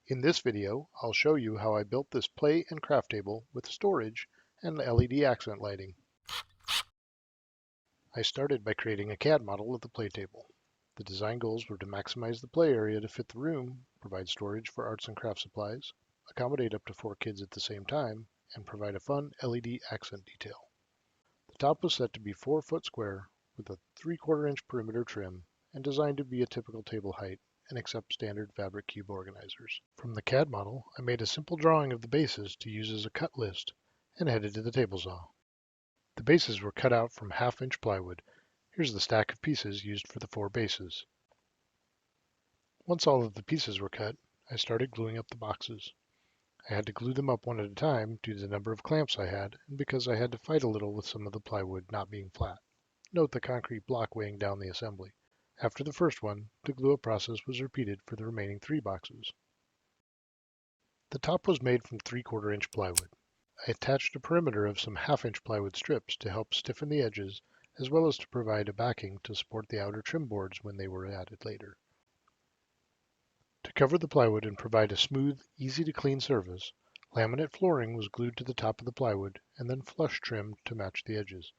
In this video, I'll show you how I built this play and craft table with storage and LED accent lighting. I started by creating a CAD model of the play table. The design goals were to maximize the play area to fit the room, provide storage for arts and craft supplies, accommodate up to 4 kids at the same time, and provide a fun LED accent detail. The top was set to be 4 foot square with a 3/4 inch perimeter trim and designed to be a typical table height and accept standard fabric cube organizers. From the CAD model, I made a simple drawing of the bases to use as a cut list and headed to the table saw. The bases were cut out from 1/2 inch plywood. Here's the stack of pieces used for the 4 bases. Once all of the pieces were cut, I started gluing up the boxes. I had to glue them up one at a time due to the number of clamps I had and because I had to fight a little with some of the plywood not being flat. Note the concrete block weighing down the assembly. After the first one, the glue-up process was repeated for the remaining 3 boxes. The top was made from 3/4 inch plywood. I attached a perimeter of some 1/2 inch plywood strips to help stiffen the edges, as well as to provide a backing to support the outer trim boards when they were added later. To cover the plywood and provide a smooth, easy to clean surface, laminate flooring was glued to the top of the plywood and then flush trimmed to match the edges.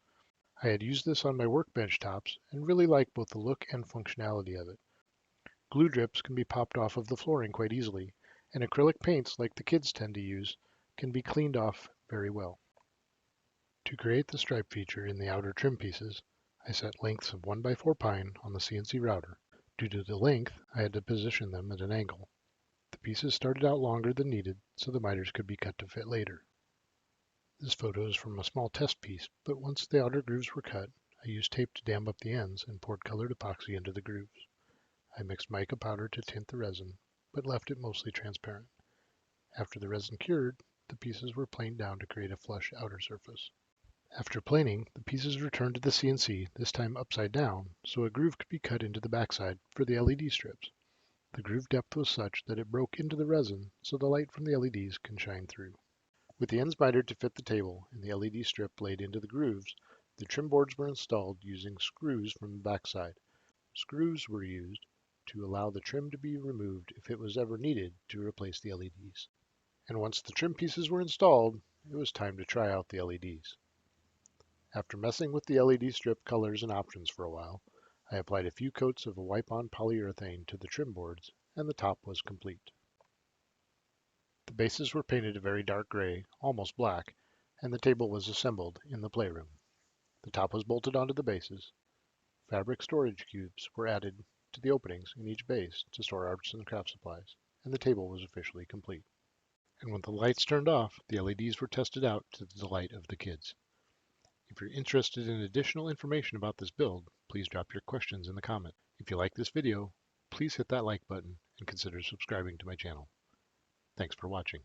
I had used this on my workbench tops and really like both the look and functionality of it. Glue drips can be popped off of the flooring quite easily, and acrylic paints like the kids tend to use can be cleaned off very well. To create the stripe feature in the outer trim pieces, I set lengths of 1x4 pine on the CNC router. Due to the length, I had to position them at an angle. The pieces started out longer than needed, so the miters could be cut to fit later. This photo is from a small test piece, but once the outer grooves were cut, I used tape to dam up the ends and poured colored epoxy into the grooves. I mixed mica powder to tint the resin, but left it mostly transparent. After the resin cured, the pieces were planed down to create a flush outer surface. After planing, the pieces returned to the CNC, this time upside down, so a groove could be cut into the backside for the LED strips. The groove depth was such that it broke into the resin, so the light from the LEDs can shine through. With the ends mitered to fit the table and the LED strip laid into the grooves, the trim boards were installed using screws from the backside. Screws were used to allow the trim to be removed if it was ever needed to replace the LEDs. And once the trim pieces were installed, it was time to try out the LEDs. After messing with the LED strip colors and options for a while, I applied a few coats of a wipe-on polyurethane to the trim boards, and the top was complete. The bases were painted a very dark gray, almost black, and the table was assembled in the playroom. The top was bolted onto the bases. Fabric storage cubes were added to the openings in each base to store arts and craft supplies, and the table was officially complete. And when the lights turned off, the LEDs were tested out to the delight of the kids. If you're interested in additional information about this build, please drop your questions in the comment. If you like this video, please hit that like button and consider subscribing to my channel. Thanks for watching.